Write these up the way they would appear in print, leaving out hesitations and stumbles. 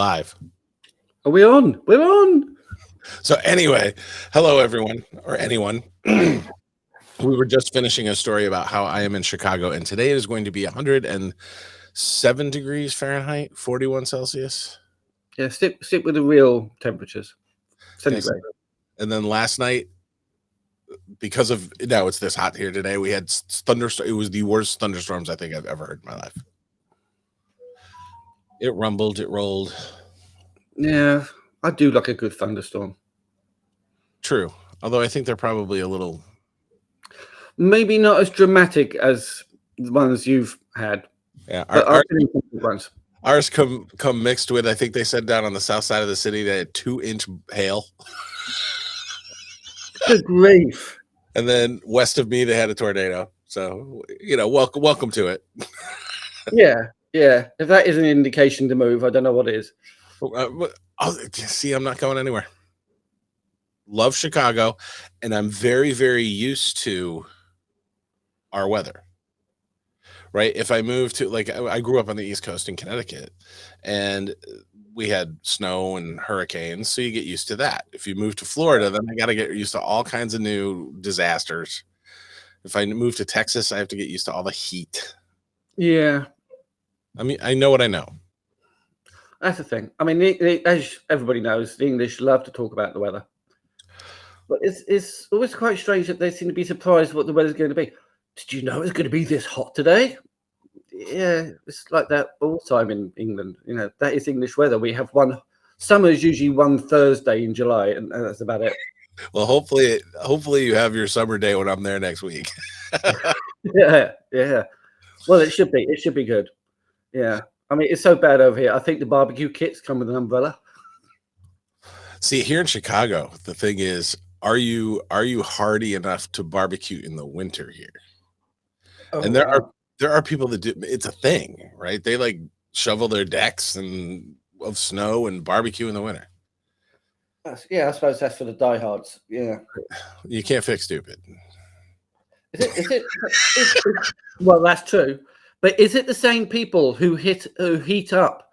live? Are we on? We're on. So anyway, hello everyone or anyone. We were just finishing a story about how I am in Chicago, and today is going to be 107 degrees Fahrenheit, 41 Celsius. Yeah, stick with the real temperatures. Yes. And then last night, because of now it's this hot here today, we had thunderstorms. It was the worst thunderstorms I think I've ever heard in my life. It rumbled, it rolled. Yeah, I do like a good thunderstorm. True. Although I think they're probably a little... Maybe not as dramatic as the ones you've had. Yeah, ours come mixed with, I think they said down on the south side of the city they had 2-inch hail. Good grief. And then west of me they had a tornado. So, you know, welcome to it. Yeah. If that is an indication to move, I don't know what is. See, I'm not going anywhere. Love Chicago, and I'm very, very used to our weather. Right? If I move to, like, I grew up on the East Coast in Connecticut, and we had snow and hurricanes, so you get used to that. If you move to Florida, then I got to get used to all kinds of new disasters. If I move to Texas, I have to get used to all the heat. Yeah. I mean, I know what I know. That's the thing. I mean, as everybody knows, the English love to talk about the weather. But it's always quite strange that they seem to be surprised what the weather's going to be. Did you know it's going to be this hot today? Yeah, it's like that all the time in England. You know, that is English weather. We have summer is usually one Thursday in July, and that's about it. Well, hopefully you have your summer day when I'm there next week. Yeah. Well, it should be. It should be good. Yeah. I mean, it's so bad over here. I think the barbecue kits come with an umbrella. See, here in Chicago, the thing is, are you hardy enough to barbecue in the winter here? Oh, and there are people that do. It's a thing, right? They like shovel their decks of snow and barbecue in the winter. Yeah, I suppose that's for the diehards. Yeah, you can't fix stupid. Is it? Well, that's true. But is it the same people who heat up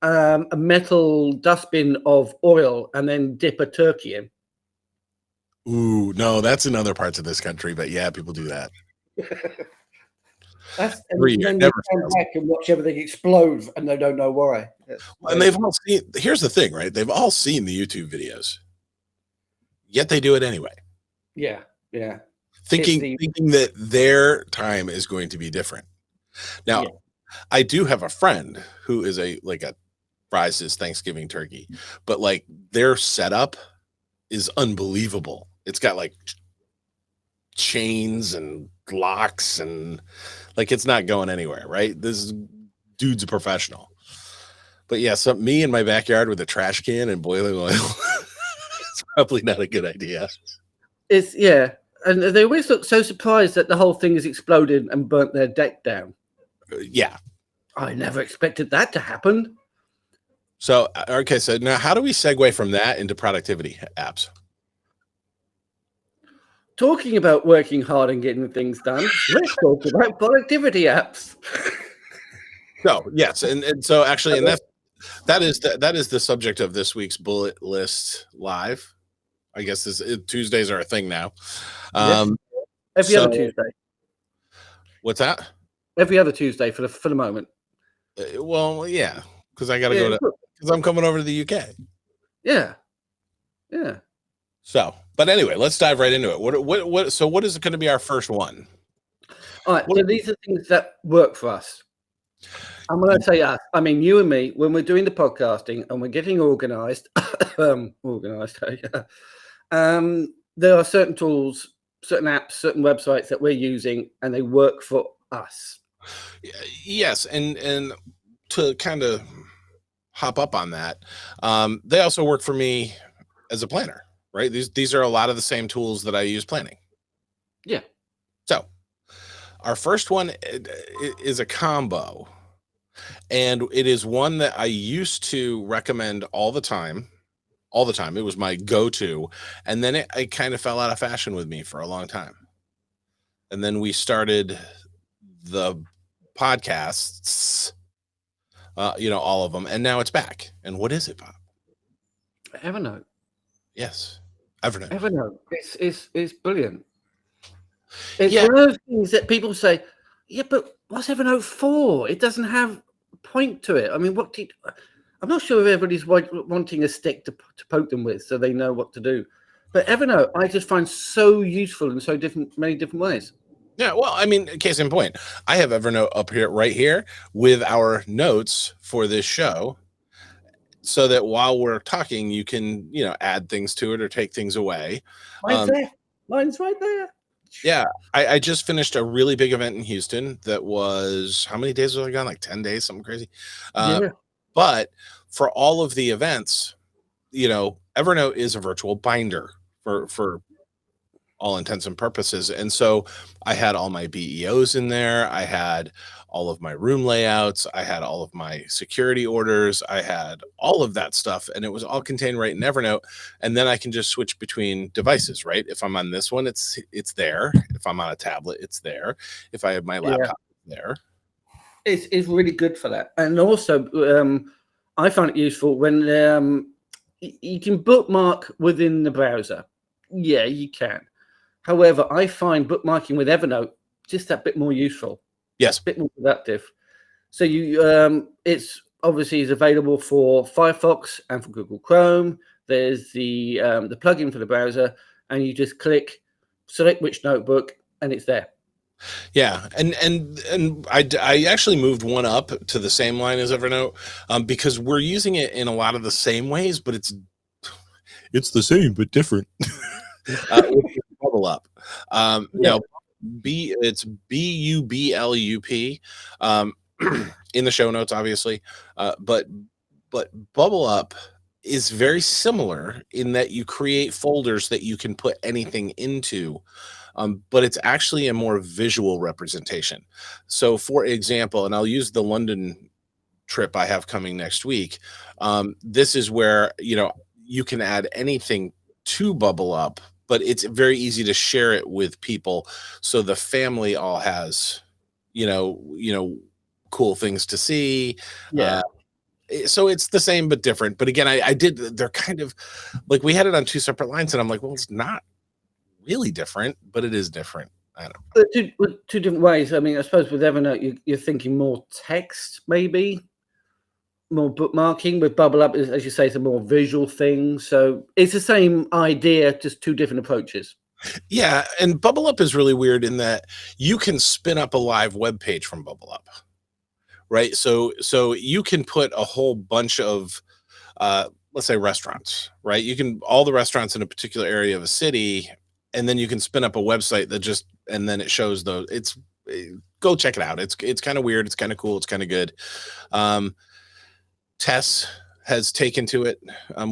a metal dustbin of oil and then dip a turkey in? Ooh, no, that's in other parts of this country. But yeah, people do that. And then they come back and watch everything explode, and they don't know why. And they've all seen. Here's the thing, right? They've all seen the YouTube videos, yet they do it anyway. Yeah. Thinking that their time is going to be different. Now, yeah. I do have a friend who is fries his Thanksgiving turkey, but like their setup is unbelievable. It's got like chains and locks and like it's not going anywhere, right? This dude's a professional. But yeah, me in my backyard with a trash can and boiling oil, it's probably not a good idea. And they always look so surprised that the whole thing has exploded and burnt their deck down. Yeah. I never expected that to happen. So, okay, so now how do we segue from that into productivity apps? Talking about working hard and getting things done, let's talk about productivity apps. So, yes, and so actually, and that is the subject of this week's bullet list live. I guess Tuesdays are a thing now. Every other Tuesday. What's that? Every other Tuesday for the moment. Well, yeah, because I got to go because I'm coming over to the UK. Yeah. So, but anyway, let's dive right into it. What is going to be our first one? All right. So these are things that work for us. I'm going to say us. I mean, you and me, when we're doing the podcasting and we're getting organized, there are certain tools, certain apps, certain websites that we're using, and they work for us. Yes, and to kind of hop up on that, they also work for me as a planner, right? These are a lot of the same tools that I use planning. Yeah. So our first one is a combo, and it is one that I used to recommend all the time. It was my go-to, and then it kind of fell out of fashion with me for a long time. And then we started the podcasts all of them, and now it's back. And what is it, Bob? Evernote. Yes, Evernote. Evernote. It's brilliant. It's Yeah, one of those things that people say, yeah, but what's Evernote for? It doesn't have a point to it. I mean, I'm not sure if everybody's wanting a stick to poke them with so they know what to do. But Evernote, I just find so useful in many different ways. yeah. Well, I mean, case in point, I have Evernote up here, right here, with our notes for this show, so that while we're talking, you can, add things to it or take things away. Mine's Um, there. Mine's right there. yeah, I just finished a really big event in Houston that was, how many days was I gone? Like 10 days, something crazy. Yeah. But for all of the events, Evernote is a virtual binder for all intents and purposes. And so I had all my BEOs in there. I had all of my room layouts. I had all of my security orders. I had all of that stuff, and it was all contained right in Evernote. And then I can just switch between devices, right? If I'm on this one, it's there. If I'm on a tablet, it's there. If I have my Yeah. laptop, it's there. It's really good for that. And also, I find it useful when you can bookmark within the browser. Yeah, you can. However, I find bookmarking with Evernote just that bit more useful, Yes. a bit more productive. So it's obviously is available for Firefox and for Google Chrome. There's the plugin for the browser, and you just click, select which notebook, and it's there. Yeah, and I actually moved one up to the same line as Evernote, because we're using it in a lot of the same ways, but it's the same but different. Which is Bubble Up. Now, it's BUBLUP, in the show notes, obviously, but Bubble Up is very similar in that you create folders that you can put anything into. But it's actually a more visual representation. So, for example, and I'll use the London trip I have coming next week. This is where you can add anything to Bubble Up, but it's very easy to share it with people, so the family all has cool things to see. Yeah. So it's the same but different. But again, they're kind of like, we had it on two separate lines, and I'm like, well, it's not really different, but it is different. I don't know. Two different ways. I mean, I suppose with Evernote, you're thinking more text, maybe more bookmarking. With Bubble Up, as you say, it's a more visual thing. So it's the same idea, just two different approaches. Yeah, and Bubble Up is really weird in that you can spin up a live web page from Bubble Up, right? So you can put a whole bunch of let's say restaurants, right? You can, all the restaurants in a particular area of a city, and then you can spin up a website and then it shows those. Go check it out. It's kind of weird. It's kind of cool. It's kind of good. Tess has taken to it.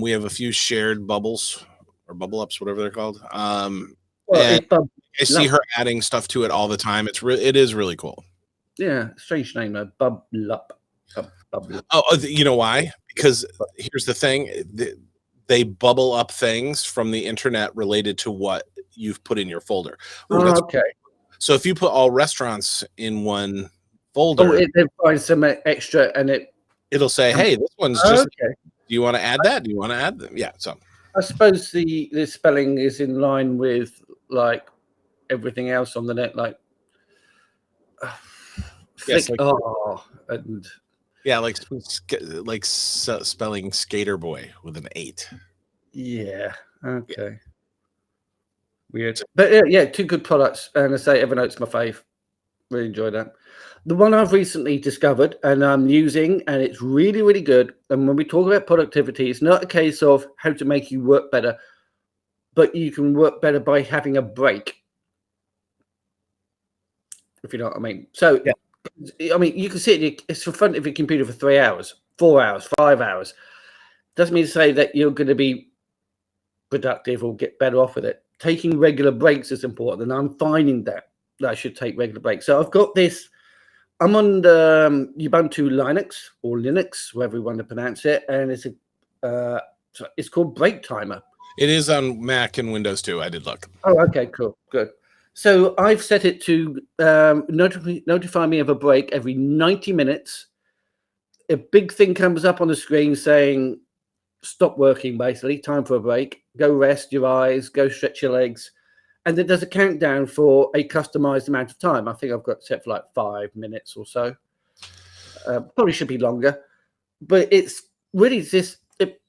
We have a few shared bubbles or Bubble Ups, whatever they're called. Well, And it's Bubble I see Up. her adding stuff to it all the time. It is really cool. Yeah, strange name though. Bubble Up. Bubble Up. Oh, you know why? Because here's the thing: they bubble up things from the internet related to what you've put in your folder. Ooh, Okay. So if you put all restaurants in one folder, it finds some extra, and it'll say, "Hey, this one's just." Okay. Do you want to add that? Do you want to add them? Yeah. So I suppose the spelling is in line with like everything else on the net, like yes, thick and yeah, like spelling skater boy with an 8. yeah. Okay. Weird, but yeah, two good products, and I say Evernote's my fave. Really enjoy that. The one I've recently discovered and I'm using, and it's really, really good. And when we talk about productivity, it's not a case of how to make you work better, but you can work better by having a break, if you know what I mean. So, I mean, you can sit it's in front of your computer for 3 hours, 4 hours, 5 hours. Doesn't mean to say that you're going to be productive or get better off with it. Taking regular breaks is important, and I'm finding that I should take regular breaks. So I've got this. I'm on the Ubuntu Linux or Linux, whatever you want to pronounce it, and it's called Break Timer. It is on Mac and Windows too. I did look. Oh, okay, cool, good. So I've set it to notify me of a break every 90 minutes, a big thing comes up on the screen saying, stop working, basically, time for a break, go rest your eyes, go stretch your legs. And then there's a countdown for a customized amount of time. I think I've got set for like 5 minutes or so. Probably should be longer, but it's really this. It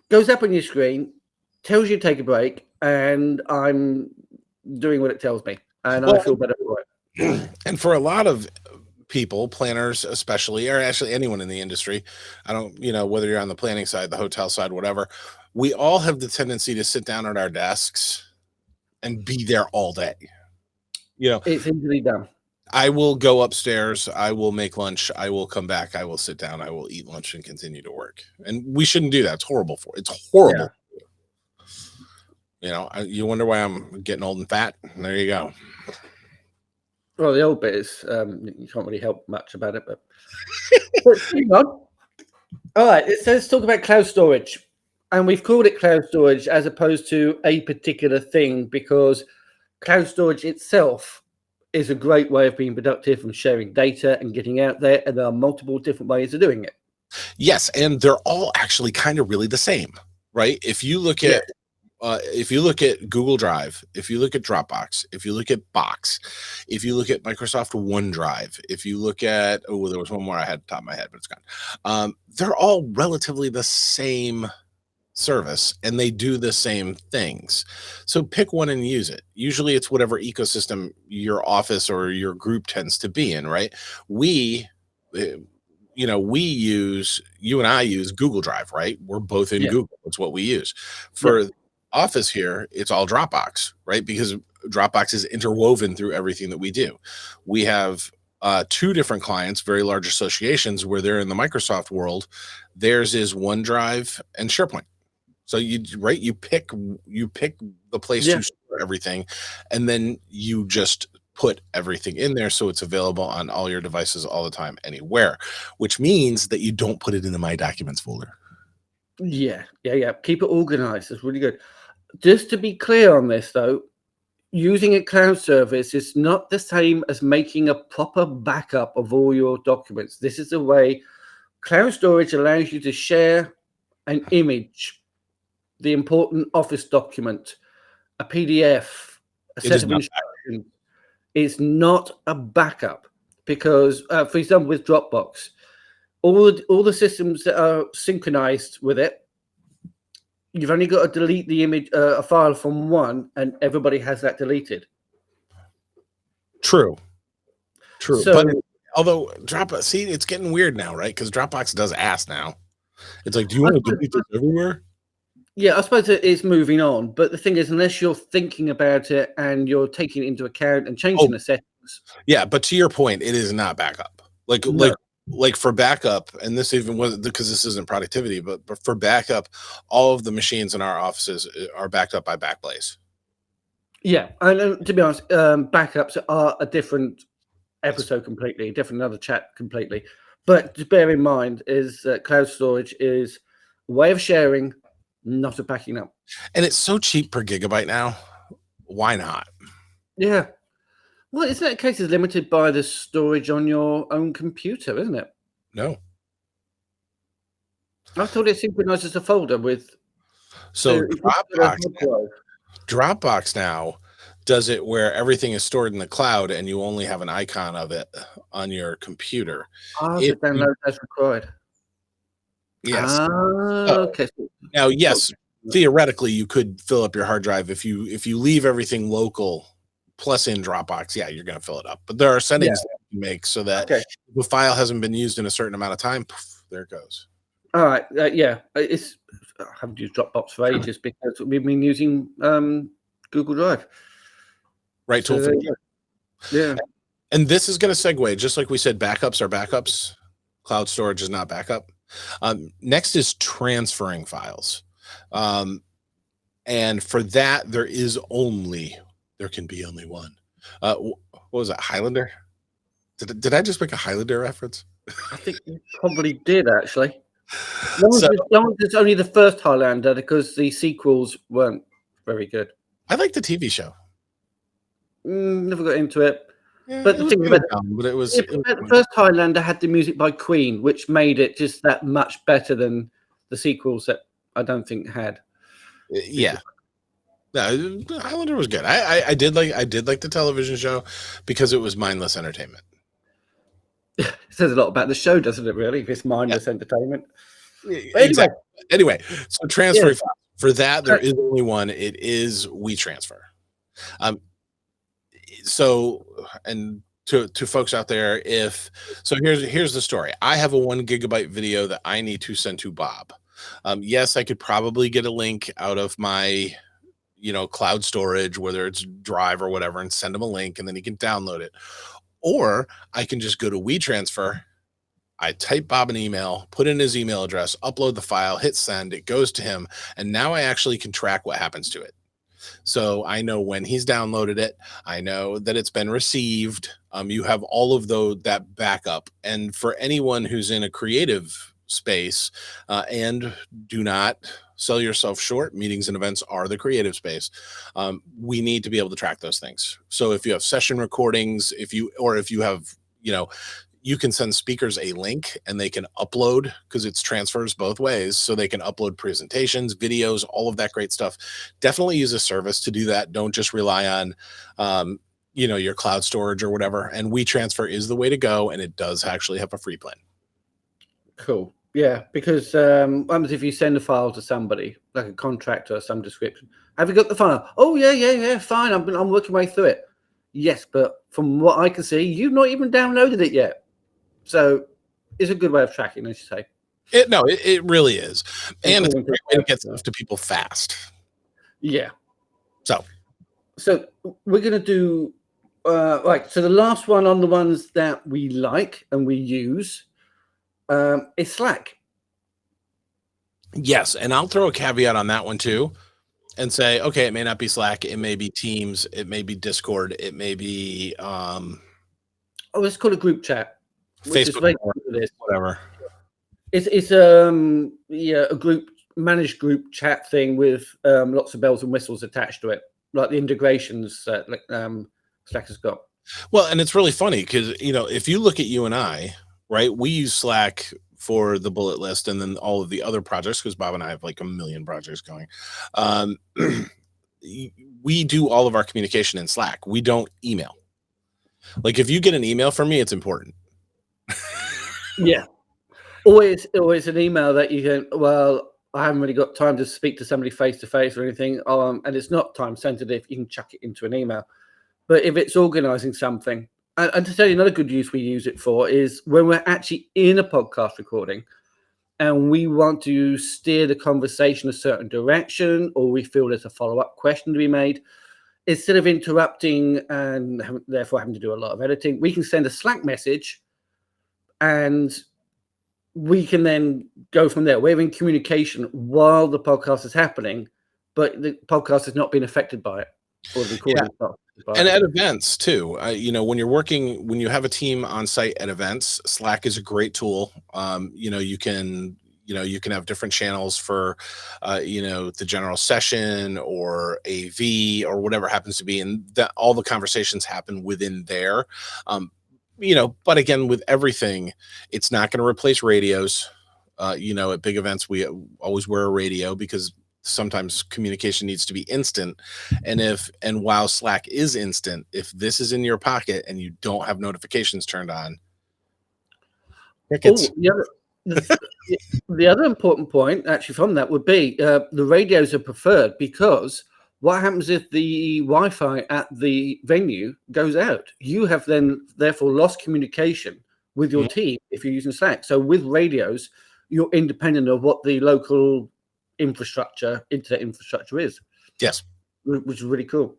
goes up on your screen, tells you to take a break, and I'm doing what it tells me, and I feel better for it. And for a lot of people, planners especially, or actually anyone in the industry, I don't, whether you're on the planning side, the hotel side, whatever, we all have the tendency to sit down at our desks and be there all day. It's easily done. I will go upstairs, I will make lunch, I will come back, I will sit down, I will eat lunch and continue to work. And we shouldn't do that. It's horrible it's horrible. Yeah. You wonder why I'm getting old and fat. There you go. Well, the old bit is you can't really help much about it, but hang on. All right, let's talk about cloud storage. And we've called it cloud storage as opposed to a particular thing because cloud storage itself is a great way of being productive and sharing data and getting out there. And there are multiple different ways of doing it. Yes. And they're all actually kind of really the same, right? If you look at Google Drive, if you look at Dropbox, if you look at Box, if you look at Microsoft OneDrive, if you look at, there was one more I had at the top of my head, but it's gone. They're all relatively the same service and they do the same things. So pick one and use it. Usually it's whatever ecosystem your office or your group tends to be in, right? You and I use Google Drive, right? We're both in Google. It's what we use. For office here, it's all Dropbox, right? Because Dropbox is interwoven through everything that we do. We have 2 different clients, very large associations where they're in the Microsoft world. Theirs is OneDrive and SharePoint. So you pick the place to store everything, and then you just put everything in there so it's available on all your devices all the time, anywhere, which means that you don't put it in the My Documents folder. Yeah. Keep it organized. It's really good. Just to be clear on this, though, using a cloud service is not the same as making a proper backup of all your documents. This is the way cloud storage allows you to share an image, the important office document, a PDF, a set of instructions. It's not a backup because, for example, with Dropbox, all the systems that are synchronized with it, you've only got to delete the image, a file from one, and everybody has that deleted. True. So, but although Dropbox, see, it's getting weird now, right? Because Dropbox does ask now. It's like, do you want to delete this everywhere? Yeah, I suppose it is moving on. But the thing is, unless you're thinking about it and you're taking it into account and changing the settings. Yeah, but to your point, it is not backup. Like for backup, and this even was because this isn't productivity, but for backup, all of the machines in our offices are backed up by Backblaze. Yeah, and to be honest, backups are a different episode completely, another chat completely. But to bear in mind is cloud storage is a way of sharing, not a backing up. And it's so cheap per gigabyte now. Why not? Yeah. Well, isn't that case is limited by the storage on your own computer, isn't it? No. I thought it synchronizes a folder with. So Dropbox now does it where everything is stored in the cloud and you only have an icon of it on your computer. So download as required. Yes. Okay. Now, yes, theoretically, you could fill up your hard drive if you leave everything local plus in Dropbox. Yeah, you're going to fill it up. But there are settings that you make so that if the file hasn't been used in a certain amount of time, poof, there it goes. All right. I haven't used Dropbox for ages because we've been using Google Drive. Right tool for you. Yeah. And this is going to segue, just like we said, backups are backups. Cloud storage is not backup. Next is transferring files. And for that, there can be only one. What was that, Highlander? Did I just make a Highlander reference? I think you probably did, actually. As long as it's only the first Highlander, because the sequels weren't very good. I like the TV show. Never got into it. Yeah, But it the was thing good about down, but yeah, but the first Highlander had the music by Queen, which made it just that much better than the sequels that I don't think had yeah. music. No, Highlander was good. I did like the television show because it was mindless entertainment. It says a lot about the show, doesn't it? Really, this Yeah, mindless entertainment. But anyway, exactly. Anyway, so yeah, transfer for that there uh, is only one. It is WeTransfer. Um, so and to folks out there, if so, here's the story. I have a 1 gigabyte video that I need to send to Bob. Yes, I could probably get a link out of my cloud storage, whether it's Drive or whatever, and send him a link, and then he can download it. Or I can just go to WeTransfer. I type Bob an email, put in his email address, upload the file, hit send, it goes to him, and now I actually can track what happens to it. So I know when he's downloaded it. I know that it's been received. You have all of that backup. And for anyone who's in a creative space, and do not sell yourself short, meetings and events are the creative space. We need to be able to track those things. So if you have session recordings, if you have, you know, you can send speakers a link and they can upload, because it's transfers both ways, so they can upload presentations, videos, all of that great stuff. Definitely use a service to do that. Don't just rely on your cloud storage or whatever. And WeTransfer is the way to go, and it does actually have a free plan. cool. Yeah, because what happens if you send a file to somebody, like a contractor or some description? Have you got the file? Oh yeah, fine. I'm working my way through it. Yes, but from what I can see, you've not even downloaded it yet. So it's a good way of tracking, as you say. It really is. And And it's a calling great way to people. get stuff to people fast. Yeah. So So we're gonna do right. So the last one on the ones that we like and we use is Slack. yes, and I'll throw a caveat on that one too and say, okay, it may not be Slack, it may be Teams, it may be Discord, it may be Oh, let's call it group chat, which is Facebook, very or good at this. whatever. It's yeah, a group managed group chat thing with lots of bells and whistles attached to it, like the integrations that Slack has got. Well, and it's really funny because if you look at you and I, right, we use Slack for the bullet list and then all of the other projects, because Bob and I have like a million projects going. Um, we do all of our communication in Slack. We don't email. Like if you get an email from me, it's important. Yeah, always an email that you can. Well, I haven't really got time to speak to somebody face to face or anything, and it's not time sensitive. You can chuck it into an email. But if it's organizing something, and to tell you another good use we use it for is when we're actually in a podcast recording and we want to steer the conversation a certain direction, or we feel there's a follow-up question to be made, instead of interrupting and therefore having to do a lot of editing, we can send a Slack message and we can then go from there. We're in communication while the podcast is happening, but the podcast is not being affected by it, or the Yeah. recording is not affected by And it. at events too, when you have a team on site at events, Slack is a great tool. You can have different channels for, the general session or AV or whatever happens to be, and that all the conversations happen within there. But again, with everything, it's not going to replace radios. At big events, we always wear a radio because sometimes communication needs to be instant. And while Slack is instant, if this is in your pocket and you don't have notifications turned on, crickets. Oh, the other important point actually from that would be the radios are preferred because what happens if the Wi-Fi at the venue goes out? You have then therefore lost communication with your Mhm. team if you're using Slack. So with radios, you're independent of what the local internet infrastructure is, Yes. which is really cool.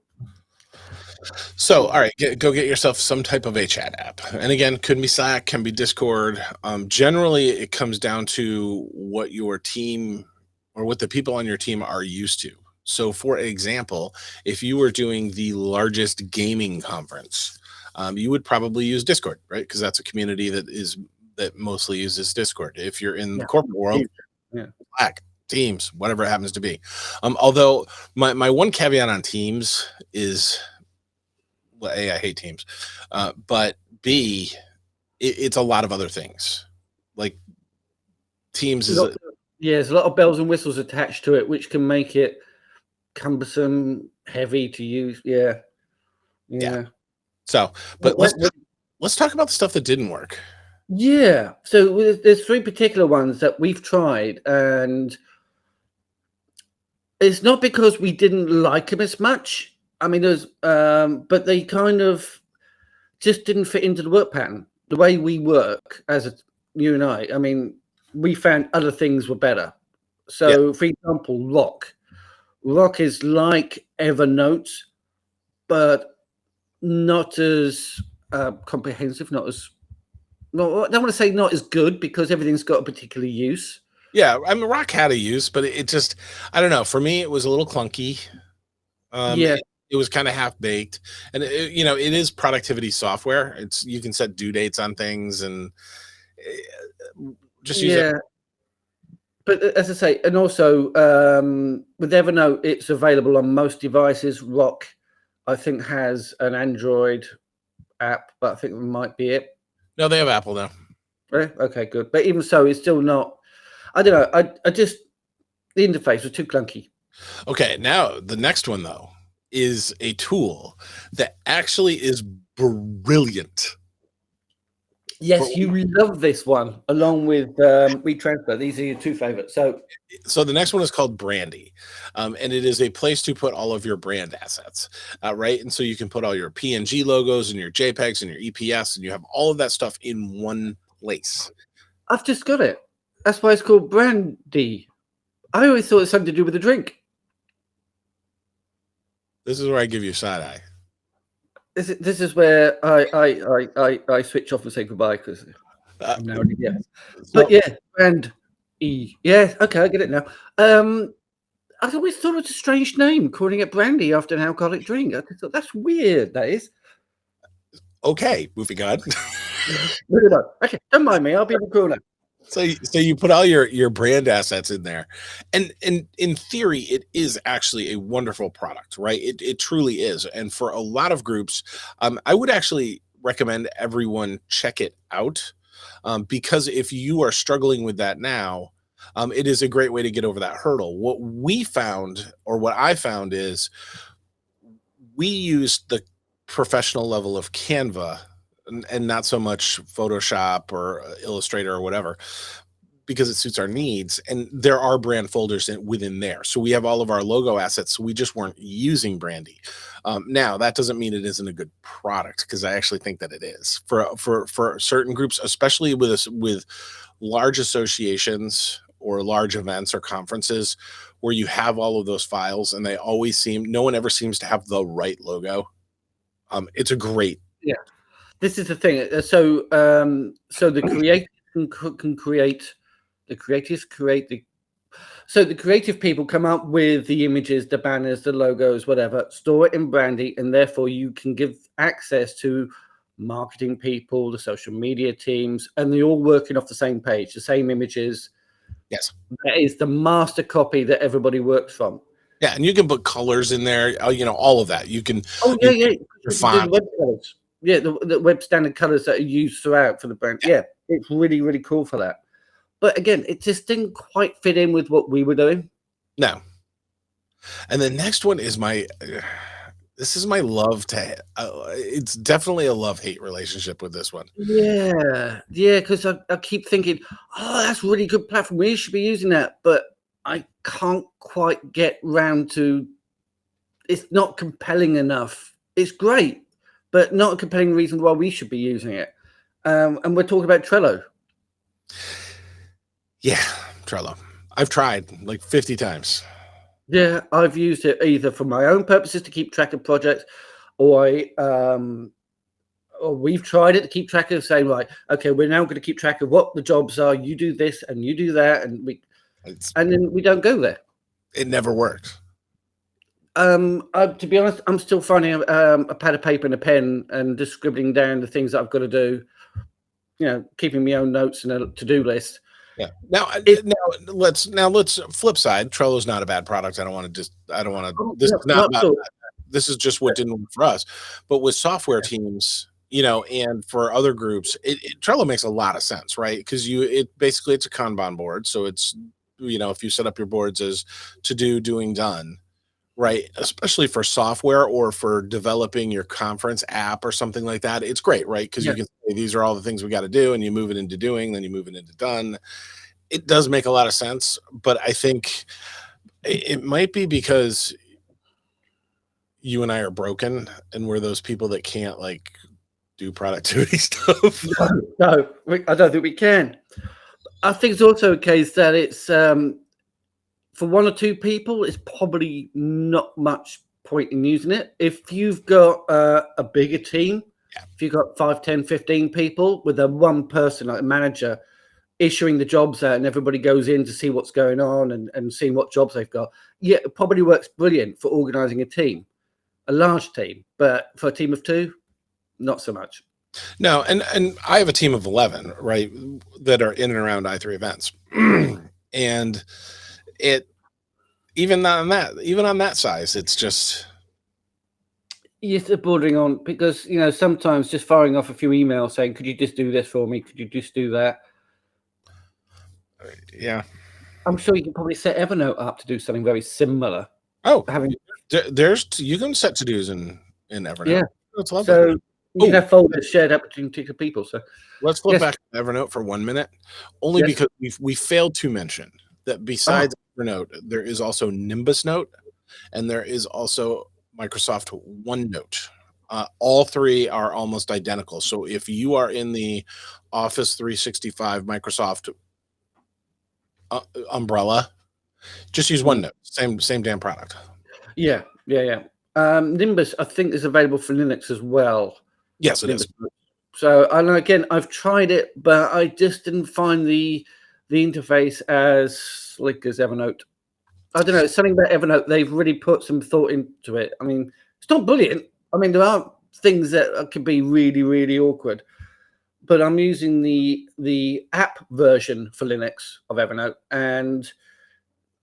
So, all right, go get yourself some type of a chat app. And again, could be Slack, can be Discord. Generally, it comes down to what your team or what the people on your team are used to. So, for example, if you were doing the largest gaming conference, you would probably use Discord, right? Because that's a community that mostly uses Discord. If you're in the Yeah. corporate world, Yeah. Slack, Teams, whatever it happens to be. Although my one caveat on Teams is well, A, I hate Teams, but B, it's a lot of other things. Like Teams is Yeah, there's a lot of bells and whistles attached to it, which can make it cumbersome, heavy to use. Yeah, yeah. yeah. So, but let's talk about the stuff that didn't work. Yeah. So there's three particular ones that we've tried, and it's not because we didn't like them as much. I mean, there's, but they kind of just didn't fit into the work pattern, the way we work you and I. I mean, we found other things were better. Yeah. So, for example, Rock. Rock is like Evernote, but not as comprehensive, not as. No, I don't want to say not as good because everything's got a particular use. Yeah, I mean, Rock had a use, but it just, I don't know. For me, it was a little clunky. Yeah, It was kind of half baked, and you know, it is productivity software. It's you can set due dates on things and just use it. yeah. But as I say, and also with Evernote, it's available on most devices. Rock, I think, has an Android app, but I think that might be it. No, they have Apple now. Right? Okay, good. But even so, it's still not. I don't know. I just the interface was too clunky. Okay, now the next one though is a tool that actually is brilliant. Yes, you love this one, along with WeTransfer. These are your two favorites. So the next one is called Brandy, and it is a place to put all of your brand assets, right? And so you can put all your PNG logos and your JPEGs and your EPS, and you have all of that stuff in one place. I've just got it. That's why it's called Brandy. I always thought it's something to do with a drink. This is where I give you side eye. This is where I switch off and say goodbye because I'm now yeah. But yeah, Brandy. Yeah, okay, I get it now. I always thought it was a strange name, calling it brandy after an alcoholic drink. I thought that's weird. That is. Okay, moving on. Okay, don't mind me. I'll be the cooler. So you put all your brand assets in there, and in theory, it is actually a wonderful product, right? It truly is, and for a lot of groups, I would actually recommend everyone check it out, because if you are struggling with that now, it is a great way to get over that hurdle. What we found, or what I found, is we used the professional level of Canva and not so much Photoshop or Illustrator or whatever, because it suits our needs. And there are brand folders within there. So we have all of our logo assets. So we just weren't using Brandy. Now that doesn't mean it isn't a good product, because I actually think that it is for certain groups, especially with large associations or large events or conferences where you have all of those files and no one ever seems to have the right logo. It's a great. Yeah. This is the thing. So the creator can create, the creators create so the creative people come up with the images, the banners, the logos, whatever, store it in Brandy, and therefore you can give access to marketing people, the social media teams, and they're all working off the same page, the same images. Yes. That is the master copy that everybody works from. Yeah, and you can put colors in there, all of that. You can. Oh yeah, yeah. Font. Web colors. Yeah, the web standard colors that are used throughout for the brand. Yeah, it's really, really cool for that. But again, it just didn't quite fit in with what we were doing. No. And the next one is this is my love to. It's definitely a love-hate relationship with this one. Yeah, because I keep thinking, oh, that's a really good platform. We should be using that, but I can't quite get round to. It's not compelling enough. It's great, but not a compelling reason why we should be using it. And we're talking about Trello. Yeah, Trello. I've tried like 50 times. Yeah, I've used it either for my own purposes to keep track of projects, or or we've tried it to keep track of, saying, right, okay, we're now going to keep track of what the jobs are. You do this and you do that, and then we don't go there. It never worked. To be honest, I'm still finding a pad of paper and a pen and just scribbling down the things that I've got to do. Keeping my own notes and a to-do list. Yeah. Now let's flip side. Trello's not a bad product. I don't want to. This is not about that. this is just what didn't work for us. But with software Yeah. teams, and for other groups, Trello makes a lot of sense, right? Because basically it's a Kanban board, so it's if you set up your boards as to do, doing, done, right? Especially for software or for developing your conference app or something like that, it's great, right? Because Yeah. you can say these are all the things we got to do, and you move it into doing, then you move it into done. It does make a lot of sense, but I think it might be because you and I are broken, and we're those people that can't like do productivity stuff. No, I don't think we can. I think it's also a case that it's for one or two people, it's probably not much point in using it. If you've got a bigger team, if you've got 5, 10, 15 people with a one person, like a manager, issuing the jobs out and everybody goes in to see what's going on and seeing what jobs they've got, yeah, it probably works brilliant for organizing a team, a large team. But for a team of two, not so much. No, and I have a team of 11, right, that are in and around i3 events. And it even on that size, it's just Yes, they're bordering on because sometimes just firing off a few emails saying, "Could you just do this for me? Could you just do that?" yeah. I'm sure you can probably set Evernote up to do something very similar. Oh, Having there's you can set to dos in Evernote. Yeah, That's lovely. so you can Oh, have folders shared up between two people. So let's flip yes, back to Evernote for 1 minute, only yes. because we failed to mention that Oh, besides Evernote, there is also Nimbus Note and there is also Microsoft OneNote. All three are almost identical. So if you are in the Office 365 Microsoft umbrella, just use mm. OneNote. Same damn product. Yeah, yeah, yeah. Nimbus, I think, is available for Linux as well. Yes, it is. Nimbus. So, and again, I've tried it, but I just didn't find the interface as slick as Evernote. I don't know. It's something about Evernote. They've really put some thought into it. I mean, it's not brilliant. I mean, there are things that could be really, really awkward. But I'm using the app version for Linux of Evernote, and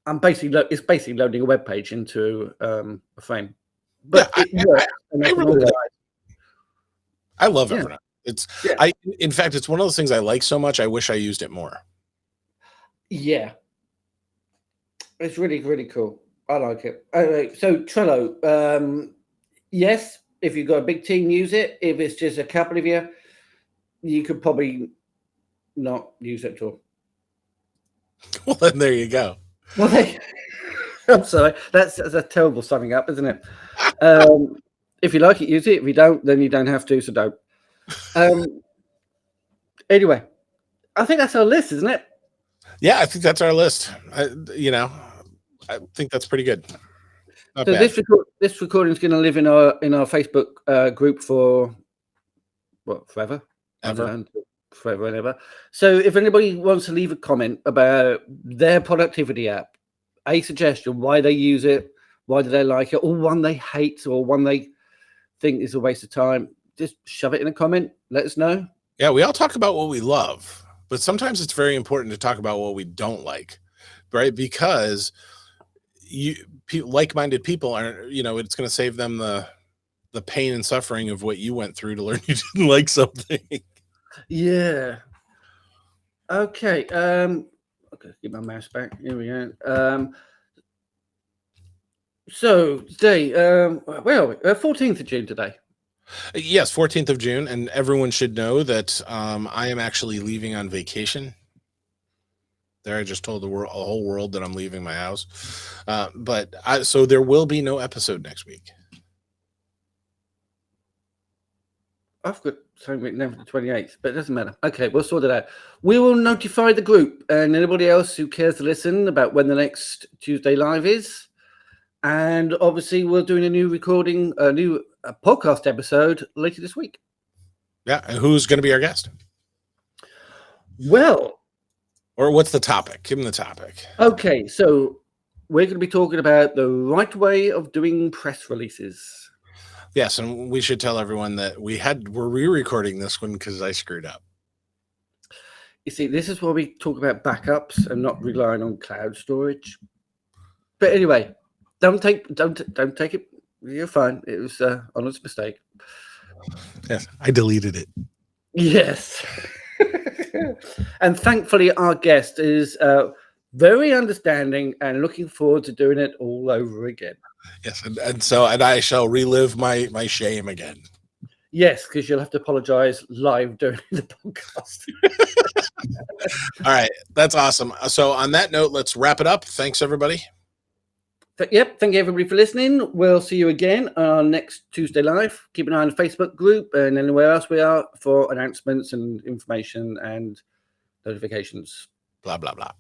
it's basically loading a web page into a frame. Yeah, But it works, and I I can really organize. like. I love Yeah, Evernote. It's yeah, I in fact, it's one of those things I like so much. I wish I used it more. yeah. It's really, really cool. I like it. Anyway, so Trello, yes, if you've got a big team, use it. If it's just a couple of you, you could probably not use it at all. Well, then there you go. Well, I'm sorry. That's a terrible summing up, isn't it? If you like it, use it. If you don't, then you don't have to, so don't. Um, anyway, I think that's our list, isn't it? Yeah, I think that's our list. I think that's pretty good. Not So bad. this recording is going to live in our Facebook group for what, forever? I Ever. don't know, forever and ever. So if anybody wants to leave a comment about their productivity app, a suggestion, why they use it, why do they like it, or one they hate, or one they think is a waste of time, just shove it in a comment. Let us know. Yeah, we all talk about what we love, but sometimes it's very important to talk about what we don't like, right? Because like-minded people are, it's going to save them the pain and suffering of what you went through to learn you didn't like something. Yeah. Okay. Okay. Get my mouse back. Here we go. So today, where are we? 14th of June today. Yes, 14th of June, and everyone should know that I am actually leaving on vacation. There, I just told the whole world that I'm leaving my house, so there will be no episode next week. I've got something written down for the 28th, but it doesn't matter. Okay, we'll sort it out. We will notify the group and anybody else who cares to listen about when the next Tuesday live is. And obviously, we're doing a new podcast episode later this week. Yeah, and who's going to be our guest? Well, or what's the topic? Give them the topic. Okay, so we're going to be talking about the right way of doing press releases. Yes, and we should tell everyone that we're re-recording this one because I screwed up. You see, this is where we talk about backups and not relying on cloud storage. But anyway, don't take it You're fine. It was honest mistake. Yes, I deleted it. Yes. And thankfully, our guest is very understanding and looking forward to doing it all over again. Yes, and I shall relive my shame again. Yes, because you'll have to apologize live during the podcast. All right, that's awesome. So on that note, let's wrap it up. Thanks, everybody. Yep, thank you everybody for listening. We'll see you again on our next Tuesday live. Keep an eye on the Facebook group and anywhere else we are for announcements and information and notifications. Blah, blah, blah.